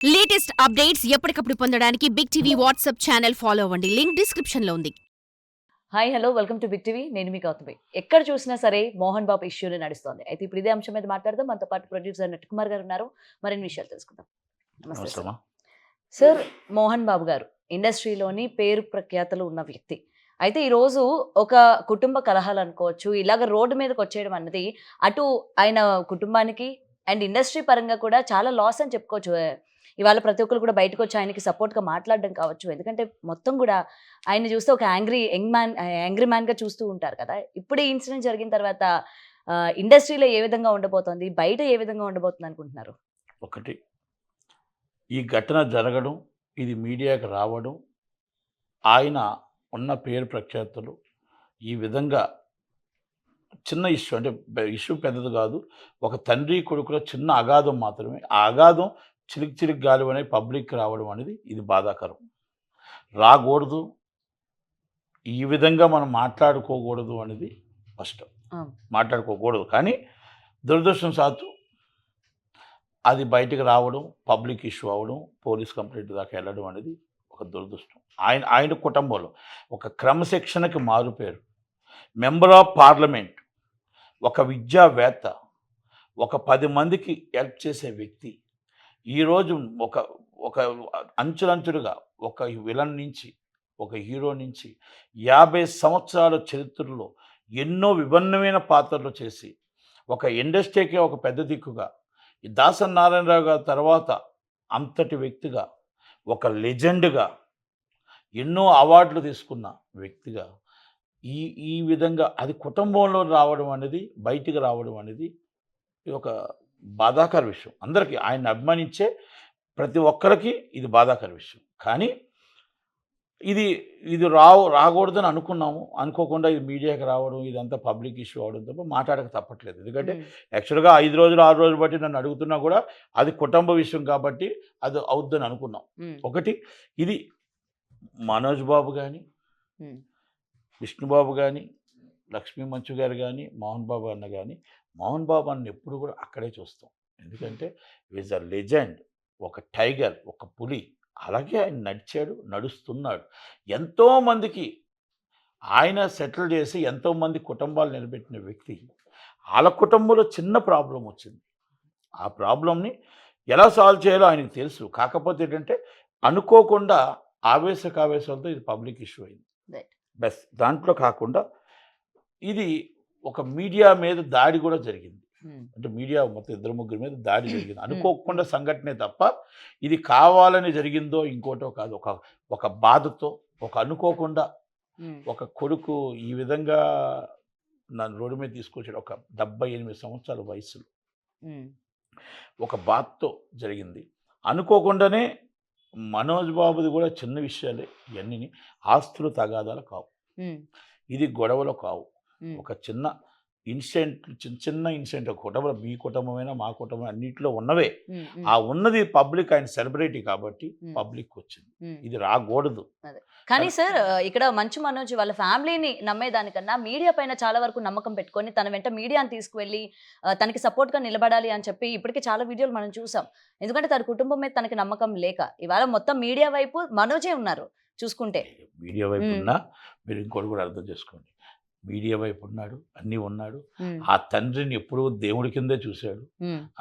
Latest updates ఎప్పటికప్పుడు పొందడానికి big TV WhatsApp channel follow అవ్వండి. లింక్ డిస్క్రిప్షన్ లో ఉంది. Hi hello welcome to big TV. నేను మీ గౌతమి. ఎక్కడ చూసినా సరే మోహన్ బాబు ఇష్యూనే నడుస్తోంది. అయితే ఇప్పుడు ఇదే అంశం మీద మాట్లాడదాం. మనతో పాటు ప్రొడ్యూసర్ నట్కుమార్ గారు ఉన్నారు. మరిన్ని విషయాలు తెలుసుకుందాం. నమస్తే సార్. సార్, మోహన్ బాబు గారు ఇండస్ట్రీలోని పేరు ప్రఖ్యాతలు ఉన్న వ్యక్తి. అయితే ఈరోజు ఒక కుటుంబ కలహాలు అనుకోవచ్చు, ఇలాగ రోడ్డు మీదకి వచ్చేయడం అన్నది అటు ఆయన కుటుంబానికి అండ్ ఇండస్ట్రీ పరంగా కూడా చాలా లాస్ అని చెప్పుకోవచ్చు. ఇవాళ ప్రతి ఒక్కరు కూడా బయటకు వచ్చి ఆయనకి సపోర్ట్గా మాట్లాడడం కావచ్చు. ఎందుకంటే మొత్తం కూడా ఆయన చూస్తే ఒక యాంగ్రీ మ్యాన్గా చూస్తూ ఉంటారు కదా. ఇప్పుడు ఈ ఇన్సిడెంట్ జరిగిన తర్వాత ఇండస్ట్రీలో ఏ విధంగా ఉండబోతోంది, బయట ఏ విధంగా ఉండబోతుంది అనుకుంటున్నారు? ఒకటి, ఈ ఘటన జరగడం, ఇది మీడియాకి రావడం, ఆయన ఉన్న పేరు ప్రఖ్యాతులు ఈ విధంగా చిన్న ఇష్యూ, అంటే ఇష్యూ పెద్దది కాదు, ఒక తండ్రి కొడుకులో చిన్న అగాధం మాత్రమే. ఆ అగాధం చిలికి చిలికి గాలి అనేది పబ్లిక్కి రావడం అనేది ఇది బాధాకరం. రాకూడదు, ఈ విధంగా మనం మాట్లాడుకోకూడదు అనేది ఫస్ట్. మాట్లాడుకోకూడదు, కానీ దురదృష్టం సాత్తు అది బయటకు రావడం, పబ్లిక్ ఇష్యూ అవ్వడం, పోలీస్ కంప్లైంట్ దాకా వెళ్ళడం అనేది ఒక దురదృష్టం. ఆయన కుటుంబంలో ఒక క్రమశిక్షణకి మారుపేరు, మెంబర్ ఆఫ్ పార్లమెంట్, ఒక విద్యావేత్త, ఒక 10 మందికి హెల్ప్ చేసే వ్యక్తి, ఈరోజు ఒక ఒక అంచులంచులుగా ఒక విలన్ నుంచి, ఒక హీరో నుంచి 50 సంవత్సరాల చరిత్రలో ఎన్నో విభిన్నమైన పాత్రలు చేసి ఒక ఇండస్ట్రీకే ఒక పెద్ద దిక్కుగా, ఈ దాసరి నారాయణరావు గారి తర్వాత అంతటి వ్యక్తిగా, ఒక లెజెండ్గా, ఎన్నో అవార్డులు తీసుకున్న వ్యక్తిగా ఈ ఈ విధంగా అది కుటుంబంలో రావడం అనేది, బయటికి రావడం అనేది ఒక బాధాకర విషయం. అందరికీ ఆయన్ని అభిమానించే ప్రతి ఒక్కరికి ఇది బాధాకర విషయం. కానీ ఇది ఇది రాకూడదని అనుకున్నాము. అనుకోకుండా ఇది మీడియాకి రావడం, ఇదంతా పబ్లిక్ ఇష్యూ అవడం తప్ప మాట్లాడక తప్పట్లేదు. ఎందుకంటే యాక్చువల్గా 5 రోజులు 6 రోజులు బట్టి నన్ను అడుగుతున్నా కూడా అది కుటుంబ విషయం కాబట్టి అది అవుద్దని అనుకున్నాం. ఒకటి, ఇది మనోజ్ బాబు కానీ, విష్ణుబాబు కానీ, లక్ష్మీ మంచు గారు కానీ, మోహన్ బాబు అన్న కానీ, మోహన్ బాబు అన్న ఎప్పుడు కూడా అక్కడే చూస్తాం. ఎందుకంటే ఈజ్ అ లెజెండ్, ఒక టైగర్, ఒక పులి. అలాగే ఆయన నడిచాడు, నడుస్తున్నాడు. ఎంతోమందికి ఆయన సెటిల్ చేసి ఎంతోమంది కుటుంబాలు నిలబెట్టిన వ్యక్తి. వాళ్ళ కుటుంబంలో చిన్న ప్రాబ్లం వచ్చింది. ఆ ప్రాబ్లంని ఎలా సాల్వ్ చేయాలో ఆయనకు తెలుసు. కాకపోతే ఏంటంటే అనుకోకుండా ఆవేశాలతో ఇది పబ్లిక్ ఇష్యూ అయింది. బస్ దాంట్లో కాకుండా ఇది ఒక మీడియా మీద దాడి కూడా జరిగింది. అంటే మీడియా మొత్తం 2-3 మీద దాడి జరిగింది. అనుకోకుండా సంఘటనే తప్ప ఇది కావాలని జరిగిందో ఇంకోటో కాదు. ఒక బాధతో, ఒక అనుకోకుండా ఒక కొడుకు ఈ విధంగా నన్ను రోడ్డు మీద తీసుకొచ్చాడు. ఒక 78 సంవత్సరాల వయసులో ఒక బాధతో జరిగింది. అనుకోకుండానే మనోజ్ బాబుది కూడా చిన్న విషయాలే ఇవన్నీ. ఆస్తులు తగాదాలు కావు, ఇది గొడవలు కావు. ఒక చిన్న ఇన్సిడెంట్, చిన్న ఇన్సిడెంట్. ఒక కుటుంబం, మీ కుటుంబమైనా మా కుటుంబం అన్నింటిలో ఉన్నవే. ఆ ఉన్నది పబ్లిక్, ఆయన సెలబ్రిటీ కాబట్టి పబ్లిక్ వచ్చింది. ఇది రాకూడదు. కానీ సార్, ఇక్కడ మంచు మనోజ్ వాళ్ళ ఫ్యామిలీని నమ్మేదానికన్నా మీడియా పైన చాలా వరకు నమ్మకం పెట్టుకొని తన వెంట మీడియాని తీసుకువెళ్ళి తనకి సపోర్ట్గా నిలబడాలి అని చెప్పి ఇప్పటికే చాలా వీడియోలు మనం చూసాం. ఎందుకంటే తన కుటుంబం మీద తనకి నమ్మకం లేక ఇవాళ మొత్తం మీడియా వైపు మనోజే ఉన్నారు చూసుకుంటే. మీడియా వైపు ఉన్నా మీరు ఇంకోటి కూడా అర్థం చేసుకోండి, మీడియా వైపు ఉన్నాడు, అన్నీ ఉన్నాడు. ఆ తండ్రిని ఎప్పుడూ దేవుడి కిందే చూశాడు,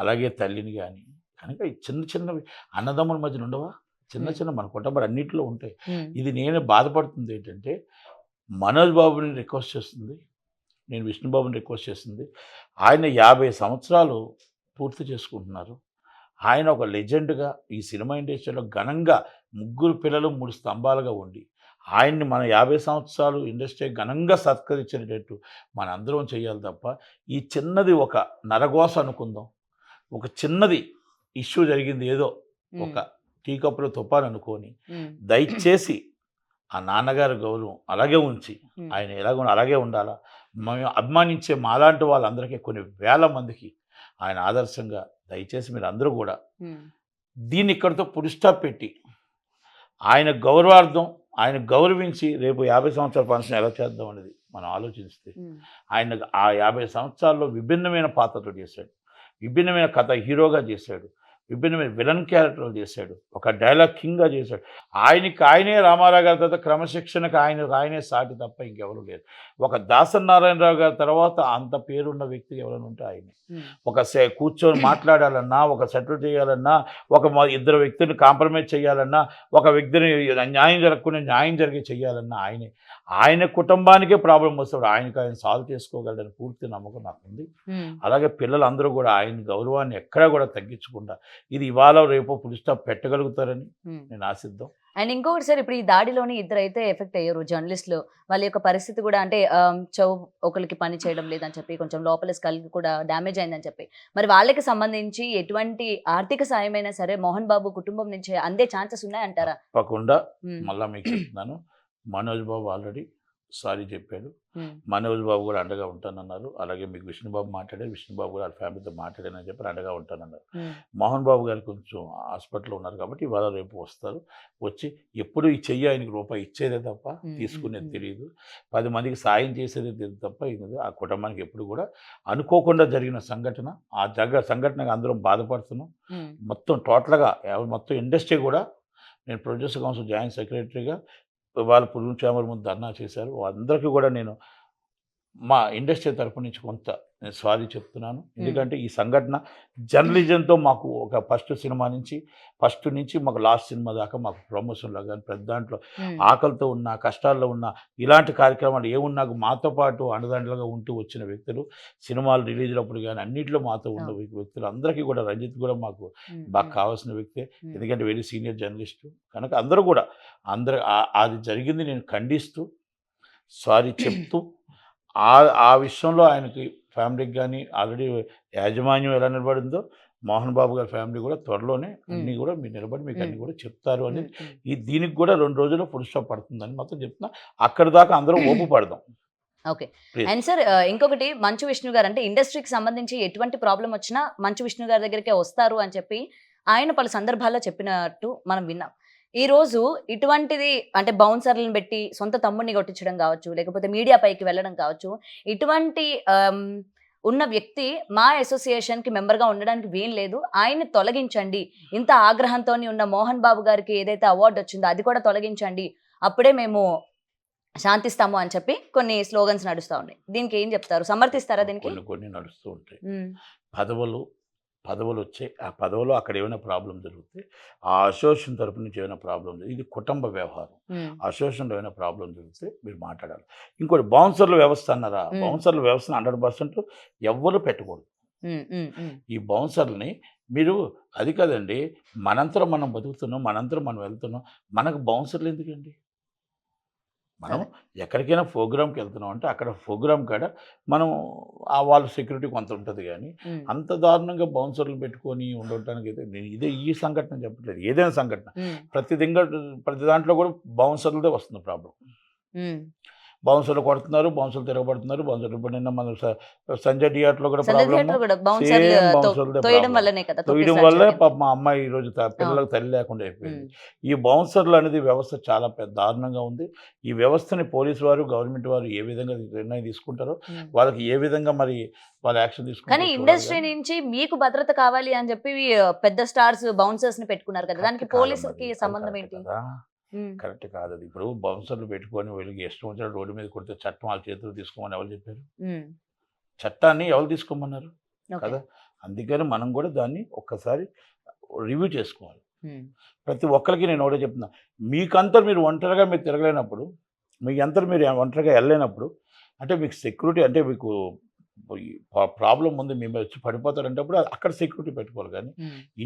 అలాగే తల్లిని కానీ. కనుక ఈ చిన్న చిన్నవి అన్నదమ్ముల మధ్యన ఉండవా, చిన్న చిన్న మన కుటుంబాలు అన్నింటిలో ఉంటాయి. ఇది నేను బాధపడుతుంది ఏంటంటే, మనోజ్ బాబుని రిక్వెస్ట్ చేస్తుంది, నేను విష్ణుబాబుని రిక్వెస్ట్ చేస్తుంది. ఆయన 50 సంవత్సరాలు పూర్తి చేసుకుంటున్నారు. ఆయన ఒక లెజెండ్గా ఈ సినిమా ఇండస్ట్రీలో ఘనంగా 3 పిల్లలు 3 స్తంభాలుగా ఉండి ఆయన్ని మన 50 సంవత్సరాలు ఇండస్ట్రీ ఘనంగా సత్కరించేటట్టు మన అందరం చేయాలి తప్ప ఈ చిన్నది ఒక నరగోస అనుకుందాం. ఒక చిన్నది ఇష్యూ జరిగింది, ఏదో ఒక టీ కప్పులో తుపాను అనుకొని దయచేసి ఆ నాన్నగారి గౌరవం అలాగే ఉంచి, ఆయన ఎలాగో అలాగే ఉండాలా. మేము అభిమానించే మాలాంటి వాళ్ళందరికీ కొన్ని వేల మందికి ఆయన ఆదర్శంగా, దయచేసి మీరు అందరూ కూడా దీన్ని ఇక్కడితో పులి స్టాప్ పెట్టి ఆయన గౌరవార్థం, ఆయన గౌరవించి రేపు 50 సంవత్సరాల ఫంక్షన్ ఎలా చేద్దాం అనేది మనం ఆలోచిస్తే, ఆయన ఆ 50 సంవత్సరాల్లో విభిన్నమైన పాత్రలు చేశాడు, విభిన్నమైన కథ హీరోగా చేశాడు. విభిన్నమైన విలన్ క్యారెక్టర్లు చేశాడు, ఒక డైలాగ్ కింగ్గా చేశాడు. ఆయనే రామారావు గారి తర్వాత క్రమశిక్షణకు ఆయనే సాటి తప్ప ఇంకెవరు లేరు. ఒక దాసనారాయణరావు గారి తర్వాత అంత పేరున్న వ్యక్తి ఎవరైనా ఉంటే ఆయనే. ఒక కూర్చొని మాట్లాడాలన్నా, ఒక సెటిల్ చేయాలన్నా, ఇద్దరు వ్యక్తులను కాంప్రమైజ్ చేయాలన్నా, ఒక వ్యక్తిని న్యాయం జరగకుండా న్యాయం జరిగి చేయాలన్నా ఆయన కుటుంబానికే ప్రాబ్లం వస్తాడు, ఆయన సాల్వ్ చేసుకోగలడని పూర్తి నమ్మకం నాకుంది. అలాగే పిల్లలందరూ కూడా ఆయన గౌరవాన్ని ఎక్కడా కూడా తగ్గించకుండా ఇది ఇవాళ రేపు ఫుల్ స్టాప్ పెట్టగలుగుతారని నేను ఆశిద్దాం. అండ్ ఇంకొకటి సార్, ఇప్పుడు ఈ దాడిలోని ఇద్దరు అయితే ఎఫెక్ట్ అయ్యారు జర్నలిస్టులు. వాళ్ళ యొక్క పరిస్థితి కూడా అంటే ఒకరికి పని చేయడం లేదని చెప్పి, కొంచెం లోపల స్కల్ కూడా డ్యామేజ్ అయిందని చెప్పి, మరి వాళ్ళకి సంబంధించి ఎటువంటి ఆర్థిక సాయమైనా సరే మోహన్ బాబు కుటుంబం నుంచి అందే ఛాన్సెస్ ఉన్నాయంటారా? తప్పకుండా. మళ్ళీ మీకు చెప్తున్నాను, మనోజ్ బాబు ఆల్రెడీ సారీ చెప్పాడు. మనోజ్ బాబు కూడా అండగా ఉంటానన్నారు. అలాగే మీకు విష్ణుబాబు మాట్లాడారు, విష్ణుబాబు కూడా వాళ్ళ ఫ్యామిలీతో మాట్లాడానని చెప్పి అండగా ఉంటానన్నారు. మోహన్ బాబు గారు కొంచెం హాస్పిటల్లో ఉన్నారు కాబట్టి ఇవాళ రేపు వస్తారు. వచ్చి ఎప్పుడు ఈ చెయ్యి ఆయనకి రూపాయి ఇచ్చేదే తప్ప తీసుకునేది తెలియదు, 10 మందికి సాయం చేసేది తెలియదు తప్ప ఆ కుటుంబానికి ఎప్పుడు కూడా అనుకోకుండా జరిగిన సంఘటన, ఆ సంఘటనగా అందరం బాధపడుతున్నాం. మొత్తం టోటల్గా మొత్తం ఇండస్ట్రీ కూడా, నేను ప్రొడ్యూసర్ కౌన్సిల్ జాయింట్ సెక్రటరీగా వాళ్ళ పురుగు చేమల ముందు ధర్నా చేశారు. అందరికీ కూడా నేను మా ఇండస్ట్రీ తరపు నుంచి కొంత నేను సారీ చెప్తున్నాను. ఎందుకంటే ఈ సంఘటన జర్నలిజంతో మాకు ఒక ఫస్ట్ నుంచి మాకు లాస్ట్ సినిమా దాకా మాకు ప్రమోషన్లో కానీ ప్రతి దాంట్లో ఆకలితో ఉన్న, కష్టాల్లో ఉన్న, ఇలాంటి కార్యక్రమాలు ఏమున్నా మాతో పాటు అండదండలుగా ఉంటూ వచ్చిన వ్యక్తులు, సినిమాలు రిలీజ్లప్పుడు కానీ అన్నింటిలో మాతో ఉన్న వ్యక్తులు అందరికీ కూడా, రంజిత్ కూడా మాకు బాగా కావాల్సిన వ్యక్తే, ఎందుకంటే వెరీ సీనియర్ జర్నలిస్టు కనుక అందరూ కూడా అది జరిగింది నేను ఖండిస్తూ సారీ చెప్తూ, ఆ విషయంలో ఆయనకి ఫ్యామిలీకి కానీ ఆల్రెడీ యాజమాన్యం ఎలా నిలబడిందో మోహన్ బాబు గారి ఫ్యామిలీ కూడా త్వరలోనే అన్నీ కూడా మీరు నిలబడి మీకు అన్నీ కూడా చెప్తారు అని, దీనికి కూడా 2 రోజుల్లో ఫుల్ స్టాప్ పడుతుందని మొత్తం చెప్తున్నా. అక్కడి దాకా అందరం ఓపు పడదాం. ఓకే. అండ్ సార్, ఇంకొకటి, మంచు విష్ణు గారు అంటే ఇండస్ట్రీకి సంబంధించి ఎటువంటి ప్రాబ్లం వచ్చినా మంచు విష్ణు గారి దగ్గరికే వస్తారు అని చెప్పి ఆయన పలు సందర్భాల్లో చెప్పినట్టు మనం విన్నాం. ఈ రోజు ఇటువంటిది అంటే బౌన్సర్లను పెట్టి సొంత తమ్ముడిని కొట్టించడం కావచ్చు, లేకపోతే మీడియా పైకి వెళ్ళడం కావచ్చు, ఇటువంటి ఉన్న వ్యక్తి మా అసోసియేషన్కి మెంబర్గా ఉండడానికి వీలు లేదు, ఆయన్ని తొలగించండి, ఇంత ఆగ్రహంతో ఉన్న మోహన్ బాబు గారికి ఏదైతే అవార్డు వచ్చిందో అది కూడా తొలగించండి, అప్పుడే మేము శాంతిస్తాము అని చెప్పి కొన్ని స్లోగన్స్ నడుస్తూ ఉన్నాయి. దీనికి ఏం చెప్తారు? సమర్థిస్తారా దీనికి? కొన్ని నడుస్తూ ఉంటాయి. పదవులు వచ్చాయి, ఆ పదవులో అక్కడ ఏమైనా ప్రాబ్లం జరిగితే ఆ అసోసియేషన్ తరపు నుంచి ఏమైనా ప్రాబ్లం జరిగింది, ఇది కుటుంబ వ్యవహారం, అసోసియేషన్లో ఏమైనా ప్రాబ్లం జరిగితే మీరు మాట్లాడాలి. ఇంకోటి బౌన్సర్ల వ్యవస్థ అన్నారా, బౌన్సర్ల వ్యవస్థను 100% ఎవ్వరు పెట్టకూడదు. ఈ బౌన్సర్లని మీరు అది కాదండి, మనంతరం మనం బతుకుతున్నాం, మనంతరం మనం వెళ్తున్నాం, మనకు బౌన్సర్లు ఎందుకండి? మనం ఎక్కడికైనా ప్రోగ్రామ్కి వెళ్తున్నాం అంటే అక్కడ ప్రోగ్రామ్ కాడ మనం వాళ్ళ సెక్యూరిటీ కొంత ఉంటుంది, కానీ అంత దారుణంగా బౌన్సర్లు పెట్టుకొని ఉండటానికి అయితే నేను ఈ సంఘటన చెప్పట్లేదు, ఏదైనా సంఘటన ప్రతి దాంట్లో కూడా బౌన్సర్లదే వస్తుంది ప్రాబ్లం. బౌన్సర్లు కొడుతున్నారు, బౌన్సర్లు తిరగబడుతున్నారు, బౌన్సర్లు ఇప్పుడు నిన్న మన సంజయ్ థియేటర్లో కూడా తోయడం వల్లే పాప మా అమ్మాయి ఈరోజు పిల్లలకు తల్లి లేకుండా అయిపోయింది. ఈ బౌన్సర్లు అనేది వ్యవస్థ చాలా పెద్ద దారుణంగా ఉంది. ఈ వ్యవస్థని పోలీసు వారు, గవర్నమెంట్ వారు ఏ విధంగా నిర్ణయం తీసుకుంటారో, వాళ్ళకి ఏ విధంగా మరి వాళ్ళు యాక్షన్ తీసుకుంటారు. కానీ ఇండస్ట్రీ నుంచి మీకు భద్రత కావాలి అని చెప్పి పెద్ద స్టార్స్ బౌన్సర్స్ ని పెట్టుకున్నారు కదా, దానికి పోలీసులకి సంబంధం ఏంటి? కరెక్ట్ కాదు అది. ఇప్పుడు బౌన్సర్లు పెట్టుకొని వీళ్ళకి ఇష్టం వచ్చిన రోడ్డు మీద కొడితే చట్టం వాళ్ళ చేతులు తీసుకోమని ఎవరు చెప్పారు? చట్టాన్ని ఎవరు తీసుకోమన్నారు కదా. అందుకని మనం కూడా దాన్ని ఒక్కసారి రివ్యూ చేసుకోవాలి. ప్రతి ఒక్కరికి నేను ఒకటే చెప్తున్నా, మీకంతా మీరు ఒంటరిగా మీరు తిరగలేనప్పుడు, మీకంతా మీరు ఒంటరిగా వెళ్ళలేనప్పుడు, అంటే మీకు సెక్యూరిటీ అంటే మీకు ప్రాబ్లం ఉంది, మేము వచ్చి పడిపోతారంటప్పుడు అక్కడ సెక్యూరిటీ పెట్టుకోవాలి. కానీ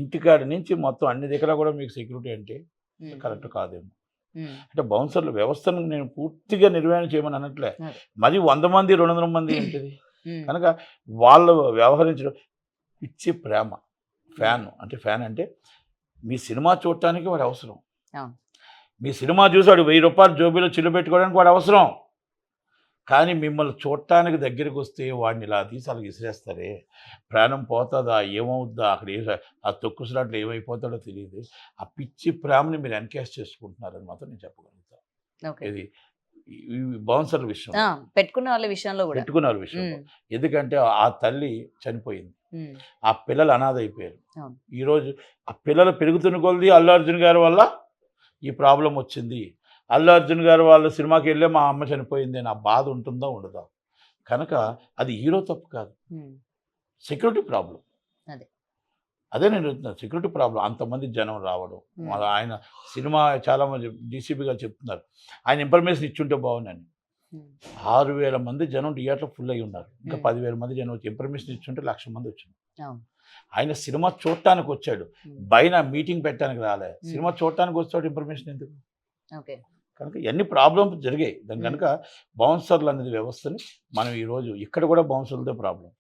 ఇంటికాడి నుంచి మొత్తం అన్ని దగ్గర కూడా మీకు సెక్యూరిటీ అంటే కరెక్ట్ కాదేమో. అంటే బౌన్సర్ల వ్యవస్థను నేను పూర్తిగా నిర్వహణ చేయమని అనట్లే, మరి 100 మంది 200 మంది ఏంటిది కనుక వాళ్ళు వ్యవహరించడం పిచ్చి ప్రేమ. ఫ్యాన్ అంటే మీ సినిమా చూడటానికి వాడు అవసరం, మీ సినిమా చూసి వాడు 1000 రూపాయలు జోబీలో చిల్లు పెట్టుకోవడానికి వాడు అవసరం, కానీ మిమ్మల్ని చూడటానికి దగ్గరికి వస్తే వాడిని ఇలా తీసి అలా విసిరేస్తారే, ప్రాణం పోతుందా, ఏమవుద్దా, అక్కడ ఆ తొక్కుసినట్లు ఏమైపోతాడో తెలియదు. ఆ పిచ్చి ప్రేమని మీరు ఎన్కేస్ చేసుకుంటున్నారని మాత్రం నేను చెప్పగలుగుతాను. ఇది ఈ బౌన్సర్ల విషయం, పెట్టుకున్న వాళ్ళ విషయంలో కూడా. పెట్టుకున్న వాళ్ళ విషయంలో. ఎందుకంటే ఆ తల్లి చనిపోయింది, ఆ పిల్లలు అనాథ అయిపోయారు. అవును. ఈరోజు ఆ పిల్లలు పెరుగుతున్న కొలది అల్లు అర్జున్ గారి వల్ల ఈ ప్రాబ్లం వచ్చింది. అల్లు అర్జున్ గారు వాళ్ళ సినిమాకి వెళ్ళే మా అమ్మ చనిపోయింది అని ఆ బాధ ఉంటుందా ఉండదా? కనుక అది హీరో తప్పు కాదు, సెక్యూరిటీ ప్రాబ్లం. అదే నేను సెక్యూరిటీ ప్రాబ్లం. అంతమంది జనం రావడం, ఆయన సినిమా చాలా మంది డీసీపీ గారు చెప్తున్నారు ఆయన ఇన్ఫర్మేషన్ ఇచ్చుంటే బాగుందని. 6,000 మంది జనం థియేటర్ ఫుల్ అయి ఉన్నారు, ఇంకా 10,000 మంది జనం వచ్చి ఇన్ఫర్మేషన్ ఇచ్చుంటే 1,00,000 మంది వచ్చింది. ఆయన సినిమా చూడటానికి వచ్చాడు, బయట మీటింగ్ పెట్టడానికి రాలే. సినిమా చూడటానికి వచ్చాడు, ఇన్ఫర్మేషన్ ఎందుకు? కనుక ఎన్ని ప్రాబ్లమ్స్ జరిగాయి. దాని కనుక బౌన్సర్లు అనేది వ్యవస్థని మనం ఈరోజు ఇక్కడ కూడా బౌన్సర్లతో ప్రాబ్లం.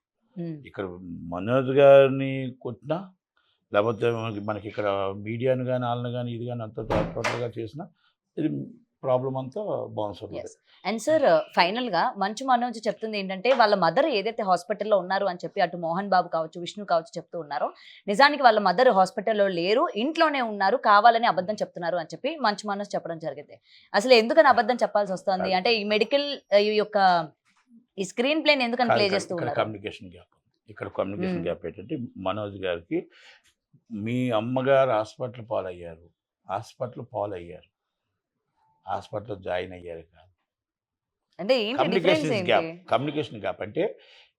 ఇక్కడ మనోజ్ గారిని కొట్టినా, లేకపోతే మనకి ఇక్కడ మీడియాను కానీ వాళ్ళని కానీ ఇది కానీ అంతా టోటల్గా చేసినా ఇది ప్రాబ్లం అంతా బౌన్సర్. అండ్ సార్, ఫైనల్ గా మంచు మనోజ్ చెప్తుంది ఏంటంటే వాళ్ళ మదర్ ఏదైతే హాస్పిటల్లో ఉన్నారు అని చెప్పి అటు మోహన్ బాబు కావచ్చు, విష్ణు కావచ్చు చెప్తూ ఉన్నారో, నిజానికి వాళ్ళ మదర్ హాస్పిటల్లో లేరు, ఇంట్లోనే ఉన్నారు, కావాలని అబద్ధం చెప్తున్నారు అని చెప్పి మంచు మనోజ్ చెప్పడం జరిగింది. అసలు ఎందుకని అబద్ధం చెప్పాల్సి వస్తుంది? అంటే ఈ మెడికల్ యొక్క ఈ స్క్రీన్ ప్లేని ఎందుకని ప్లే చేస్తూ ఉన్నారు? Communication gap. ఇక్కడ కమ్యూనికేషన్ గ్యాప్ ఏంటంటే మనోజ్ గారికి మీ అమ్మగారు హాస్పిటల్ పాలయ్యారు, హాస్పిటల్లో జాయిన్ అయ్యారు కాదు. అంటే కమ్యూనికేషన్ గ్యాప్ అంటే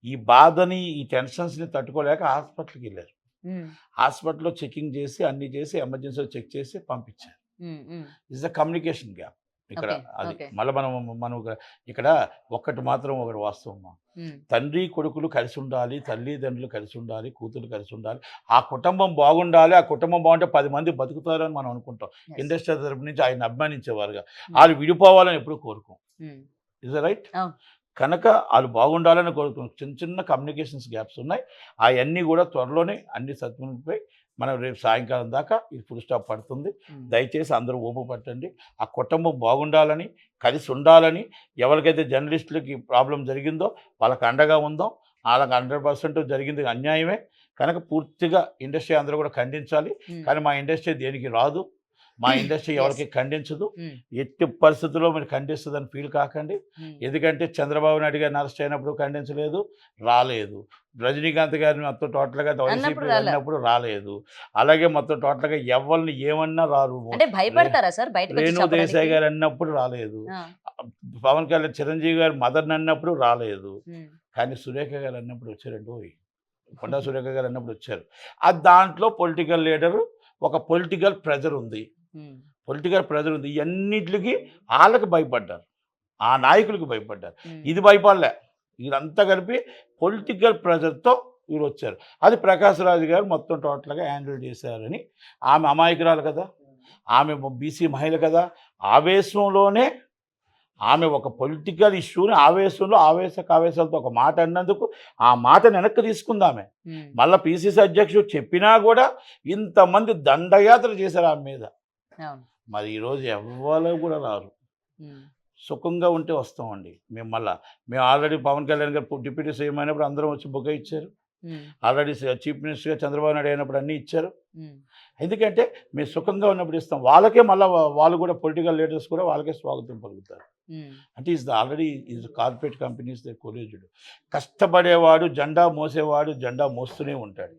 ఈ బాధని, ఈ టెన్షన్స్ని తట్టుకోలేక హాస్పిటల్కి వెళ్ళారు. హాస్పిటల్లో చెకింగ్ చేసి అన్ని చేసి ఎమర్జెన్సీలో చెక్ చేసి పంపించారు. ఇస్ ద కమ్యూనికేషన్ గ్యాప్ ఇక్కడ. అది మళ్ళీ మనం ఇక్కడ ఒకటి వాస్తవం, తండ్రి కొడుకులు కలిసి ఉండాలి, తల్లిదండ్రులు కలిసి ఉండాలి, కూతురు కలిసి ఉండాలి, ఆ కుటుంబం బాగుండాలి. ఆ కుటుంబం బాగుంటే 10 మంది బతుకుతారని మనం అనుకుంటాం. ఇండస్ట్రీ తరపు నుంచి ఆయన అభిమానించేవారుగా వాళ్ళు విడిపోవాలని ఎప్పుడు కోరుకోం. Is right? కనుక వాళ్ళు బాగుండాలని కోరుకున్నాం. చిన్న కమ్యూనికేషన్స్ గ్యాప్స్ ఉన్నాయి, అవన్నీ కూడా త్వరలోనే అన్ని సత్మనిపై మనం రేపు సాయంకాలం దాకా ఇది ఫుల్ స్టాప్ పడుతుంది. దయచేసి అందరూ ఓపు పట్టండి. ఆ కుటుంబం బాగుండాలని, కలిసి ఉండాలని, ఎవరికైతే జర్నలిస్టులకి ప్రాబ్లం జరిగిందో వాళ్ళకి అండగా ఉందాం. వాళ్ళకి 100% జరిగింది అన్యాయమే. కనుక పూర్తిగా ఇండస్ట్రీ అందరూ కూడా ఖండించాలి. కానీ మా ఇండస్ట్రీ దేనికి రాదు, మా ఇండస్ట్రీ ఎవరికి ఖండించదు. ఎట్టి పరిస్థితుల్లో మీరు ఖండిస్తుందని ఫీల్ కాకండి. ఎందుకంటే చంద్రబాబు నాయుడు గారిని అరెస్ట్ అయినప్పుడు ఖండించలేదు, రాలేదు. రజనీకాంత్ గారిని మొత్తం టోటల్గా వైసీపీ అన్నప్పుడు రాలేదు. అలాగే మొత్తం టోటల్గా ఎవరిని ఏమన్నా రారు. రేణు దేశాయ్ గారు అన్నప్పుడు రాలేదు. పవన్ కళ్యాణ్ చిరంజీవి గారు మదర్ని అన్నప్పుడు రాలేదు. కానీ సురేఖ గారు అన్నప్పుడు వచ్చారండి, కొండా సురేఖ గారు అన్నప్పుడు వచ్చారు. దాంట్లో పొలిటికల్ లీడరు, ఒక పొలిటికల్ ప్రెజర్ ఉంది. ఇవన్నిటికి వాళ్ళకి భయపడ్డారు, ఆ నాయకులకి భయపడ్డారు. ఇది భయపడలే, ఇదంతా కలిపి పొలిటికల్ ప్రెజర్తో వీళ్ళు వచ్చారు. అది ప్రకాష్ రాజు గారు మొత్తం టోటల్గా హ్యాండిల్ చేశారని. ఆమె అమాయకురాలు కదా, ఆమె బీసీ మహిళ కదా, ఆవేశంలోనే ఆమె ఒక పొలిటికల్ ఇష్యూని ఆవేశాలతో ఒక మాట అన్నందుకు ఆ మాటను వెనక్కి తీసుకుందామె. మళ్ళీ పిసిసి అధ్యక్షుడు చెప్పినా కూడా ఇంతమంది దండయాత్ర చేశారు ఆమె మీద. మరి ఈరోజు ఎవ్వరు కూడా రారు. సుఖంగా ఉంటే వస్తామండి మేము ఆల్రెడీ పవన్ కళ్యాణ్ గారు డిప్యూటీ సీఎం అయినప్పుడు అందరం వచ్చి బుగ్గ ఇచ్చారు. ఆల్రెడీ చీఫ్ మినిస్టర్గా చంద్రబాబు నాయుడు అయినప్పుడు అన్నీ ఇచ్చారు. ఎందుకంటే మేము సుఖంగా ఉన్నప్పుడు ఇస్తాం. వాళ్ళకే మళ్ళీ వాళ్ళు కూడా పొలిటికల్ లీడర్స్ కూడా వాళ్ళకే స్వాగతం పలుకుతారు. అంటే ఆల్రెడీ కార్పొరేట్ కంపెనీస్ కొలేజుడు. కష్టపడేవాడు, జెండా మోసేవాడు జెండా మోస్తూనే ఉంటాడు,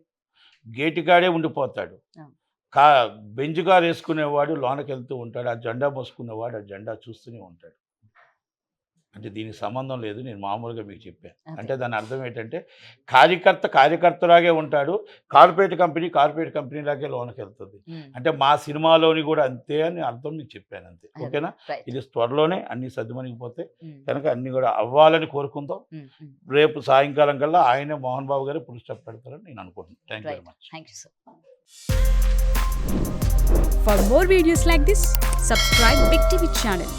గేటికాడే ఉండిపోతాడు. బెంచ్ కార్ వేసుకునేవాడు లోనకి వెళ్తూ ఉంటాడు, ఆ జెండా మోసుకునేవాడు ఆ జెండా చూస్తూనే ఉంటాడు. అంటే దీనికి సంబంధం లేదు, నేను మామూలుగా మీకు చెప్పాను. అంటే దాని అర్థం ఏంటంటే కార్యకర్తలాగే ఉంటాడు, కార్పొరేట్ కంపెనీలాగే లోనకి వెళ్తుంది. అంటే మా సినిమాలోని కూడా అంతే అని అర్థం మీకు చెప్పాను, అంతే. ఓకేనా? ఇది త్వరలోనే అన్ని సర్దుమణిగిపోతాయి. కనుక అన్ని కూడా అవ్వాలని కోరుకుందాం. రేపు సాయంకాలం కల్లా ఆయనే మోహన్ బాబు గారు ఫుల్ స్టాప్ పెడతారని నేను అనుకుంటున్నాను. Thank you very much. For more videos like this, subscribe Big TV channel.